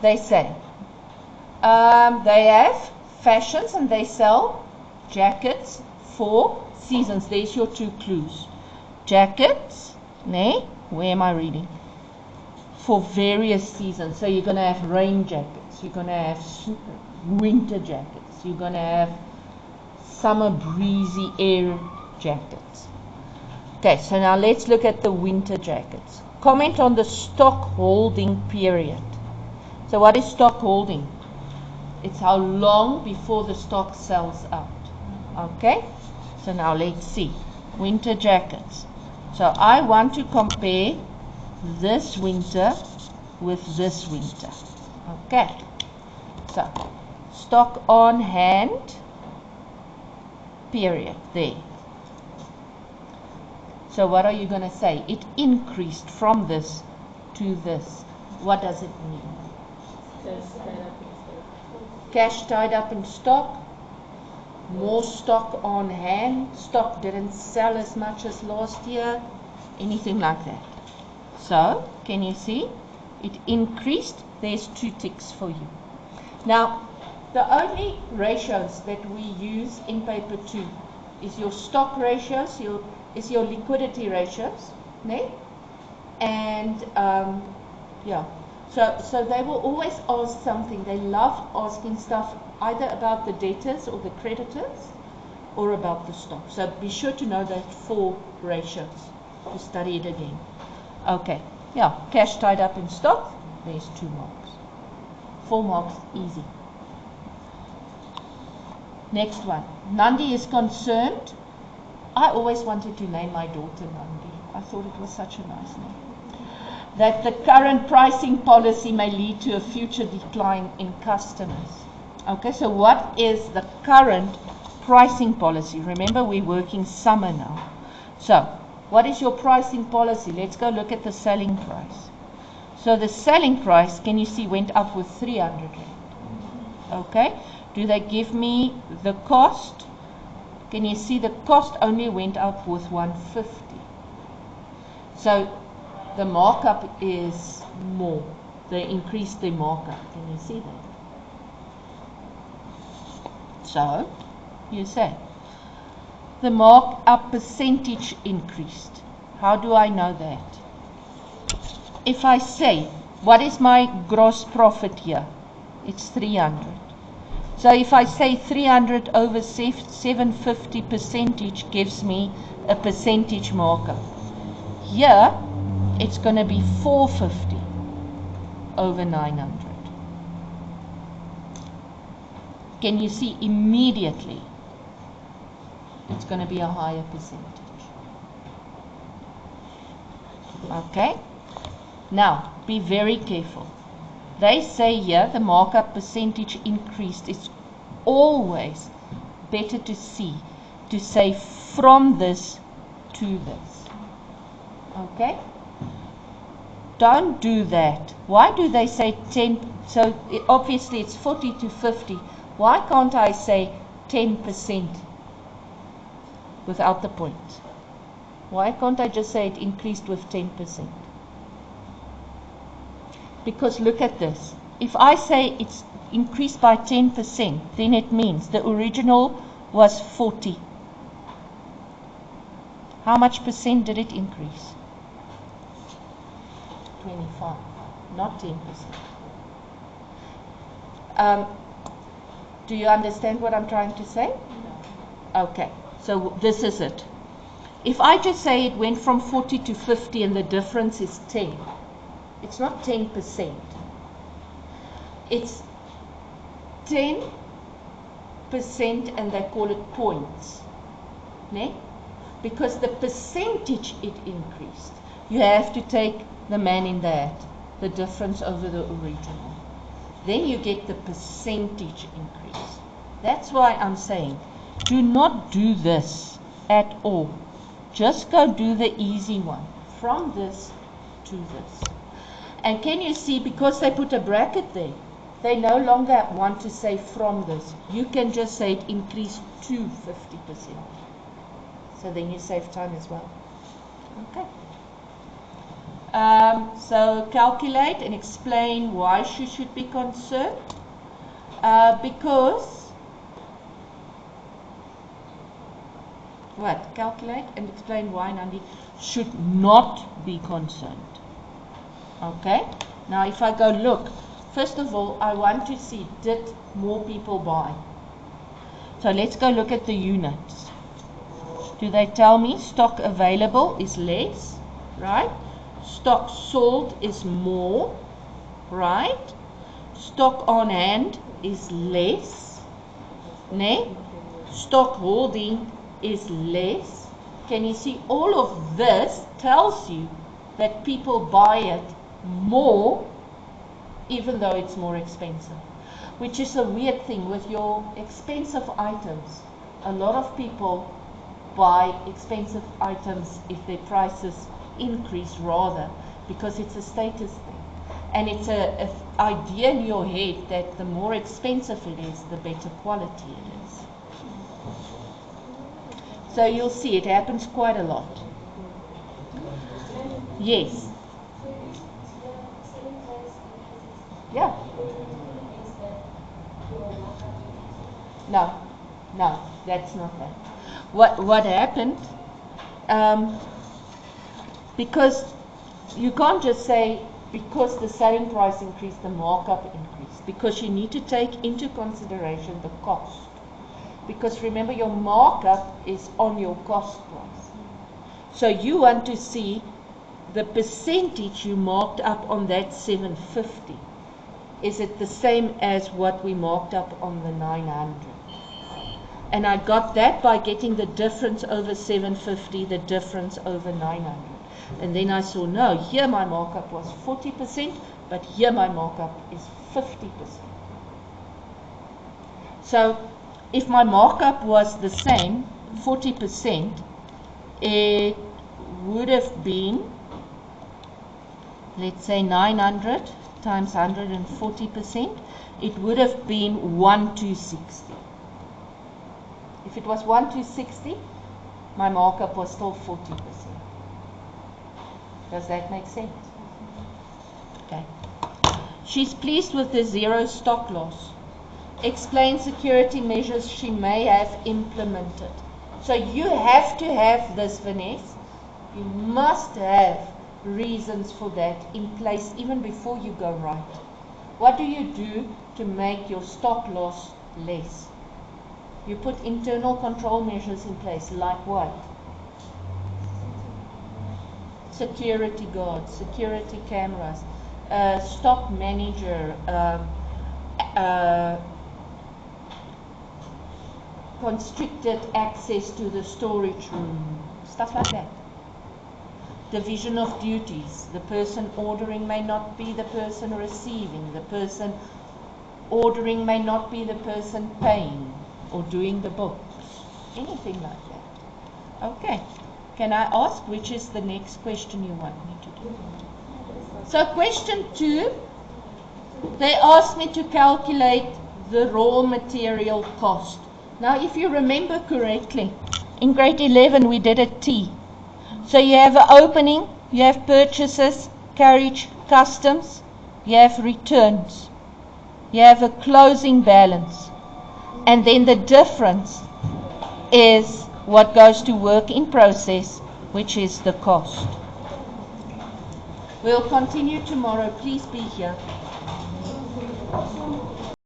they say they have fashions and they sell jackets for seasons. There's your two clues. Jackets, nee, where am I reading? For various seasons. So you're going to have rain jackets, you're going to have winter jackets, you're going to have summer breezy air jackets. Okay, so now let's look at the winter jackets. Comment on the stock holding period. So what is stock holding? It's how long before the stock sells out. Okay, so now let's see. Winter jackets. So I want to compare this winter with this winter. Okay, so stock on hand period there. So what are you going to say? It increased from this to this. What does it mean? Cash tied up in stock, more stock on hand, stock didn't sell as much as last year, anything like that. So, can you see? It increased. There's 2 ticks for you. Now, the only ratios that we use in paper 2 is your stock ratios, is your liquidity ratios, né? And yeah, so they will always ask something. They love asking stuff either about the debtors or the creditors or about the stock. So be sure to know that 4 ratios to study it again. Okay, yeah, cash tied up in stock, there's 2 marks. 4 marks, easy. Next one. Nandi is concerned. I always wanted to name my daughter Nandi. I thought it was such a nice name. That the current pricing policy may lead to a future decline in customers. Okay, so what is the current pricing policy? Remember, we're working summer now. So, what is your pricing policy? Let's go look at the selling price. So the selling price, can you see, went up with 300 rand. Okay, do they give me the cost? Can you see the cost only went up with 150? So the markup is more. They increased the markup. Can you see that? So you say the markup percentage increased. How do I know that? If I say, what is my gross profit here? It's 300. So if I say 300 over 750 percentage gives me a percentage markup. Here, it's going to be 450 over 900. Can you see immediately? It's going to be a higher percentage. Okay? Now, be very careful. They say here the markup percentage increased. It's always better to say from this to this. Okay? Don't do that. Why do they say 10? So obviously it's 40 to 50. Why can't I say 10% without the point? Why can't I just say it increased with 10%? Because look at this. If I say it's increased by 10%, then it means the original was 40. How much percent did it increase? 25, not 10%. Do you understand what I'm trying to say? Okay, so this is it. If I just say it went from 40 to 50 and the difference is 10, it's not 10%. It's 10% and they call it points. Ne? Because the percentage it increased, you have to take the man in the hat, the difference over the original. Then you get the percentage increase. That's why I'm saying, do not do this at all. Just go do the easy one, from this to this. And can you see, because they put a bracket there, they no longer want to say from this. You can just say it increased to 50%. So then you save time as well. Okay. So calculate and explain why she should be concerned. Because what? Calculate and explain why Nandi should not be concerned. Okay? Now if I go look, first of all, I want to see, did more people buy? So let's go look at the units. Do they tell me stock available is less, right? Stock sold is more, right? Stock on hand is less, ne? Stock holding is less. Can you see all of this tells you that people buy it more even though it's more expensive, which is a weird thing with your expensive items. A lot of people buy expensive items if their prices increase rather, because it's a status thing, and it's a idea in your head that the more expensive it is, the better quality it is. So you'll see it happens quite a lot. Yes. Yeah. No, that's not that. What happened? Because you can't just say because the selling price increased, the markup increased. Because you need to take into consideration the cost. Because remember, your markup is on your cost price. So you want to see the percentage you marked up on that 750. Is it the same as what we marked up on the 900? And I got that by getting the difference over 750, the difference over 900. And then I saw, no, here my markup was 40%, but here my markup is 50%. So if my markup was the same, 40%, it would have been, let's say 900 times 140%, it would have been 1260. If it was 1260, my markup was still 40%. Does that make sense? Okay. She's pleased with the zero stock loss. Explain security measures she may have implemented. So you have to have this, Vanessa. You must have reasons for that in place even before you go right. What do you do to make your stop loss less? You put internal control measures in place, like what? Security guards, security cameras, stock manager, constricted access to the storage room, stuff like that. Division of duties. The person ordering may not be the person receiving. The person ordering may not be the person paying or doing the books. Anything like that. Okay. Can I ask which is the next question you want me to do? So question 2, they asked me to calculate the raw material cost. Now if you remember correctly, in grade 11 we did a T. So you have an opening, you have purchases, carriage, customs, you have returns, you have a closing balance, and then the difference is what goes to work in process, which is the cost. We'll continue tomorrow. Please be here.